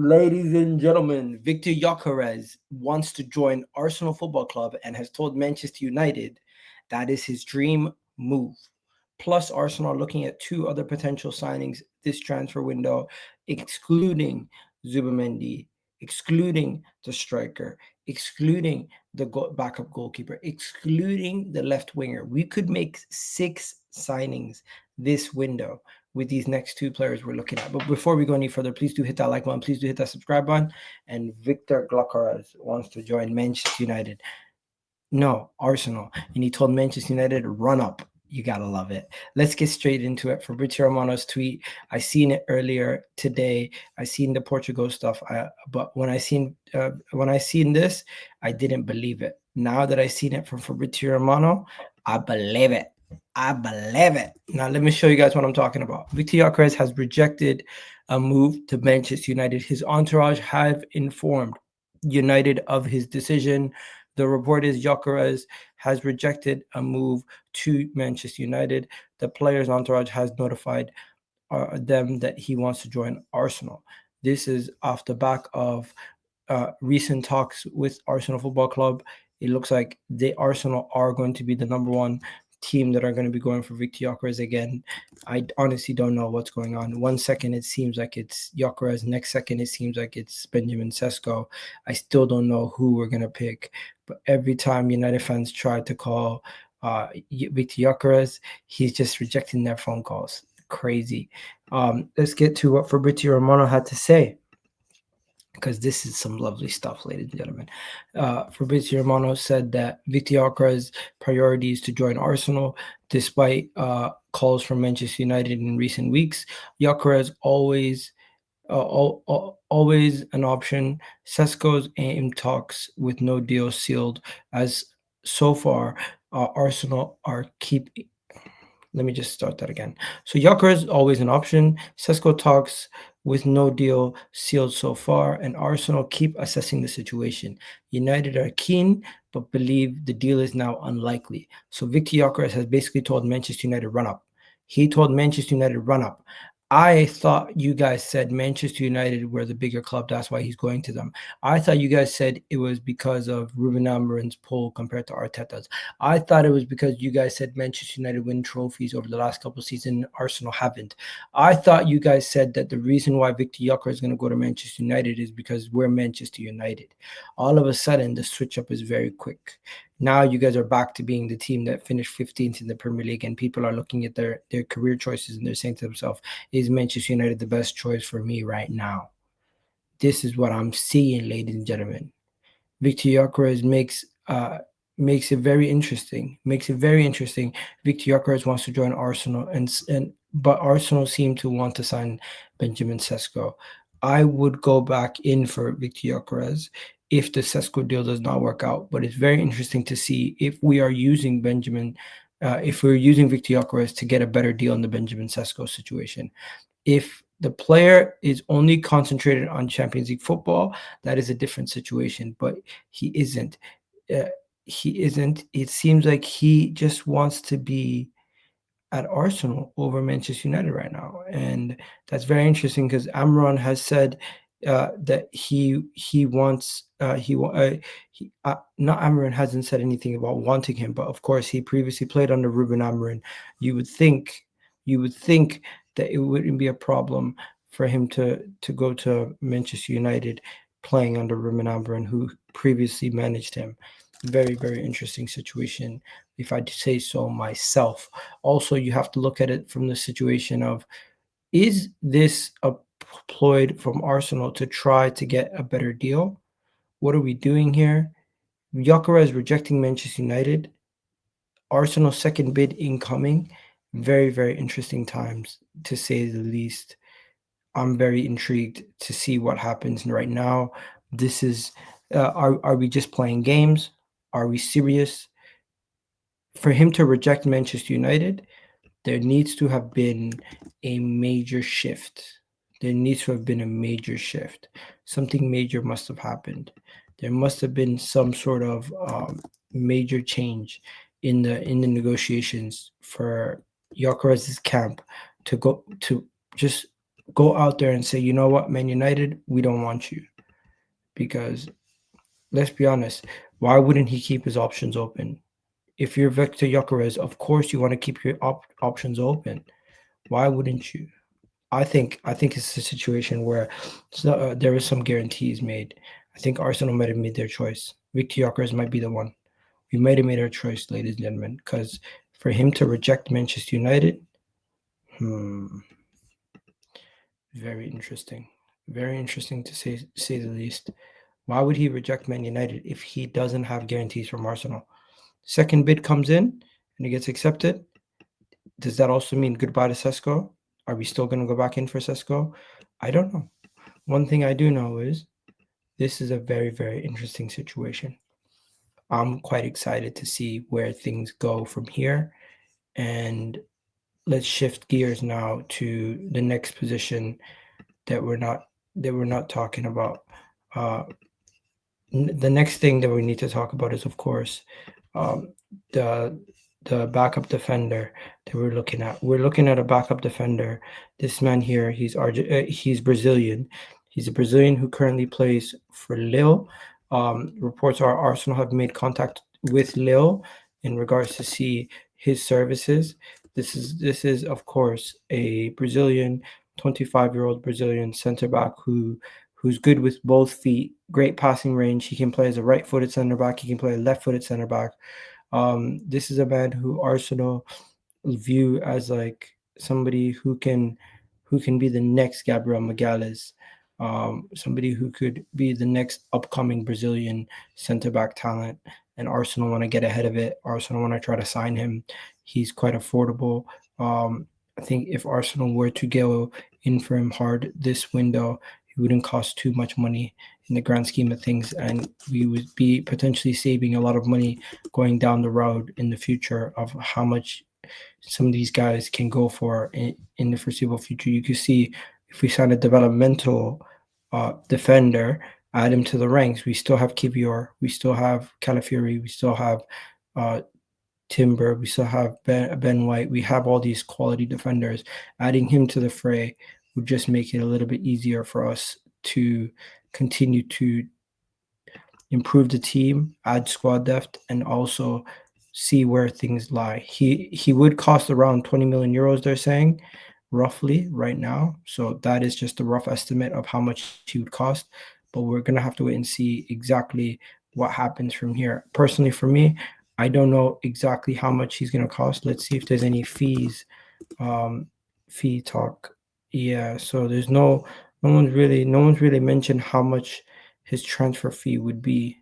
Ladies and gentlemen, Viktor Gyökeres wants to join Arsenal Football Club and has told Manchester United that is his dream move. Plus, Arsenal are looking at two other potential signings this transfer window, excluding Zubamendi, excluding the striker, excluding the backup goalkeeper, excluding the left winger. We could make 6 signings this window with these next two players we're looking at. But before we go any further, please do hit that like button. Please do hit that subscribe button. And Viktor Gyokeres wants to join Manchester United. No, Arsenal. And he told Manchester United to run up. You gotta love it. Let's get straight into it. Fabrizio Romano's tweet. I seen it earlier today. I seen the Portugal stuff. But when I seen this, I didn't believe it. Now that I seen it from Fabrizio Romano, I believe it. I believe it. Now let me show you guys what I'm talking about. Viktor Gyökeres has rejected a move to Manchester United. His entourage have informed United of his decision. The report is Gyökeres has rejected a move to Manchester United. The player's entourage has notified them that he wants to join Arsenal. This is off the back of recent talks with Arsenal Football Club. It looks like the Arsenal are going to be the number one team that are going to be going for Viktor Gyökeres again. I honestly don't know what's going on. 1 second it seems like it's Gyökeres, next second it seems like it's Benjamin Sesko. I still don't know who we're going to pick. But every time United fans try to call Viktor Gyökeres, he's just rejecting their phone calls. Crazy. Let's get to what Fabrizio Romano had to say, because this is some lovely stuff, ladies and gentlemen. Fabrizio Romano said that Viktor Gyökeres' priority is to join Arsenal, despite calls from Manchester United in recent weeks. Gyökeres always an option. Sesko's aim talks with no deal sealed, as so far Arsenal are keeping. Let me just start that again. So Gyökeres is always an option. Sesko talks with no deal sealed so far, and Arsenal keep assessing the situation. United are keen, but believe the deal is now unlikely. So Viktor Gyökeres has basically told Manchester United run up. He told Manchester United run up. I thought you guys said Manchester United were the bigger club. That's why he's going to them. I thought you guys said it was because of Ruben Amorim's pull compared to Arteta's. I thought it was because you guys said Manchester United win trophies over the last couple of seasons. Arsenal haven't. I thought you guys said that the reason why Viktor Gyökeres is going to go to Manchester United is because we're Manchester United. All of a sudden, the switch up is very quick. Now you guys are back to being the team that finished 15th in the Premier League, and people are looking at their career choices and they're saying to themselves, is Manchester United the best choice for me right now? This is what I'm seeing, ladies and gentlemen. Viktor Gyökeres makes it very interesting. Makes it very interesting. Viktor Gyökeres wants to join Arsenal, but Arsenal seem to want to sign Benjamin Sesko. I would go back in for Viktor Gyökeres if the Sesko deal does not work out. But it's very interesting to see if we are using if we're using Viktor Gyökeres to get a better deal in the Benjamin Sesko situation. If the player is only concentrated on Champions League football, that is a different situation. But he isn't. He isn't. It seems like he just wants to be at Arsenal over Manchester United right now, and that's very interesting because Amron has said that he wants not Amron hasn't said anything about wanting him, but of course he previously played under Ruben Amorim. You would think that it wouldn't be a problem for him to go to Manchester United playing under Ruben Amorim, who previously managed him. Very, very interesting situation, if I say so myself. Also, you have to look at it from the situation of, is this a ploy from Arsenal to try to get a better deal? What are we doing here? Gyökeres rejecting Manchester United. Arsenal's second bid incoming. Very, very interesting times, to say the least. I'm very intrigued to see what happens right now. This is, are we just playing games? Are we serious? For him to reject Manchester United, there needs to have been a major shift. There needs to have been a major shift. Something major must have happened. There must have been some sort of major change in the negotiations for Gyökeres' camp to go to just go out there and say, you know what, Man United, we don't want you. Because let's be honest, why wouldn't he keep his options open? If you're Viktor Gyökeres, of course you want to keep your options open. Why wouldn't you? I think it's a situation where there is some guarantees made. I think Arsenal might have made their choice. Viktor Gyökeres might be the one. We might have made our choice, ladies and gentlemen, because for him to reject Manchester United, very interesting. Very interesting to say the least. Why would he reject Man United if he doesn't have guarantees from Arsenal? Second bid comes in and it gets accepted. Does that also mean goodbye to Sesko? Are we still going to go back in for Sesko? I don't know. One thing I do know is this is a very, very interesting situation. I'm quite excited to see where things go from here. And let's shift gears now to the next position that we're not talking about. The next thing that we need to talk about is, of course, the backup defender that we're looking at. We're looking at a backup defender. This man here, he's Brazilian. He's a Brazilian who currently plays for Lille. Reports are Arsenal have made contact with Lille in regards to see his services. This is of course a Brazilian, 25-year-old Brazilian center back who's good with both feet, great passing range. He can play as a right-footed center back. He can play a left-footed center back. This is a man who Arsenal view as like somebody who can be the next Gabriel Magalhaes, somebody who could be the next upcoming Brazilian center back talent. And Arsenal want to get ahead of it. Arsenal want to try to sign him. He's quite affordable. I think if Arsenal were to go in for him hard this window, it wouldn't cost too much money in the grand scheme of things, and we would be potentially saving a lot of money going down the road in the future of how much some of these guys can go for in the foreseeable future. You can see if we sign a developmental defender, add him to the ranks, we still have Kivior, we still have Calafiori, we still have Timber, we still have Ben White. We have all these quality defenders. Adding him to the fray would just make it a little bit easier for us to continue to improve the team, add squad depth, and also see where things lie. He would cost around 20 million euros, they're saying, roughly right now. So that is just a rough estimate of how much he would cost. But we're gonna have to wait and see exactly what happens from here. Personally, for me, I don't know exactly how much he's gonna cost. Let's see if there's any fees, fee talk. Yeah, so there's no one's really mentioned how much his transfer fee would be.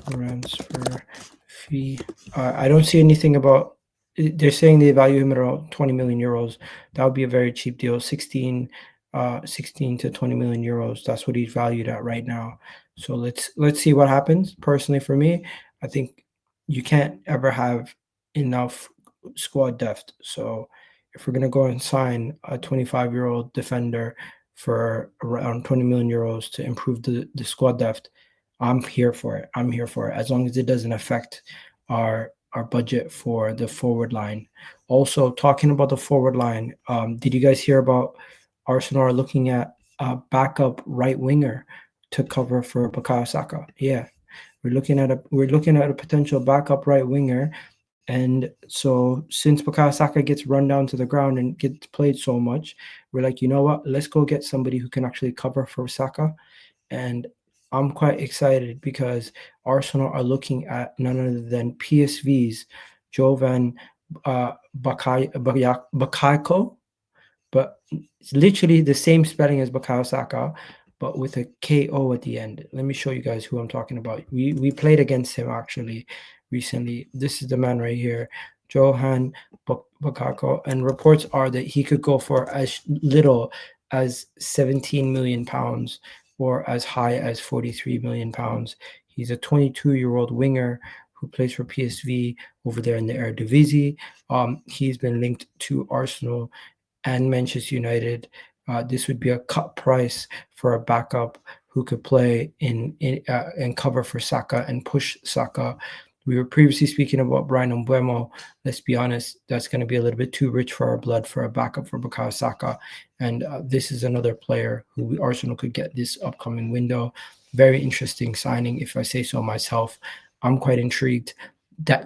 Transfer fee. I don't see anything about. They're saying they value him at around 20 million euros. That would be a very cheap deal. 16 to 20 million euros. That's what he's valued at right now. So let's see what happens. Personally, for me, I think you can't ever have enough squad depth. So if we're gonna go and sign a 25-year-old defender for around 20 million euros to improve the squad depth, I'm here for it. I'm here for it as long as it doesn't affect our budget for the forward line. Also, talking about the forward line, did you guys hear about Arsenal are looking at a backup right winger to cover for Bukayo Saka? Yeah, we're looking at a potential backup right winger. And so since Bukayo Saka gets run down to the ground and gets played so much, we're like, you know what? Let's go get somebody who can actually cover for Saka. And I'm quite excited because Arsenal are looking at none other than PSV's Jovan Bakayoko, but it's literally the same spelling as Bukayo Saka, but with a KO at the end. Let me show you guys who I'm talking about. We played against him actually recently. This is the man right here, Johan Bakayoko, and reports are that he could go for as little as 17 million pounds or as high as 43 million pounds. He's a 22-year-old winger who plays for PSV over there in the Eredivisie. He's been linked to Arsenal and Manchester United. This would be a cut price for a backup who could play in and cover for Saka and push Saka. We were previously speaking about Brian Mbeumo. Let's be honest, that's going to be a little bit too rich for our blood for a backup for Bukayo Saka. And this is another player who Arsenal could get this upcoming window. Very interesting signing, if I say so myself. I'm quite intrigued.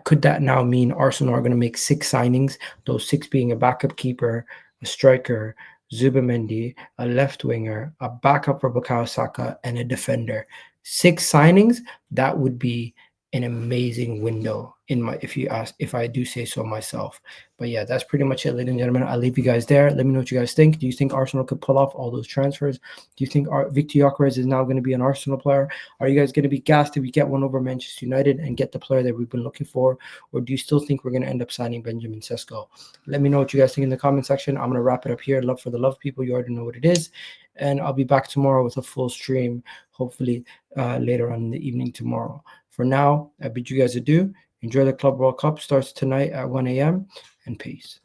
Could that now mean Arsenal are going to make 6 signings, those 6 being a backup keeper, a striker, Zubimendi, a left winger, a backup for Bukayo Saka, and a defender. 6 signings, that would be an amazing window if I do say so myself. But yeah, that's pretty much it, ladies and gentlemen. I'll leave you guys there. Let me know what you guys think. Do you think Arsenal could pull off all those transfers? Do you think Viktor Gyökeres is now going to be an Arsenal player? Are you guys going to be gassed if we get one over Manchester United and get the player that we've been looking for? Or do you still think we're going to end up signing Benjamin Sesko? Let me know what you guys think in the comment section. I'm going to wrap it up here. Love for the love, people. You already know what it is. And I'll be back tomorrow with a full stream, hopefully later on in the evening tomorrow. For now, I bid you guys adieu. Enjoy the Club World Cup. Starts tonight at 1 a.m. and peace.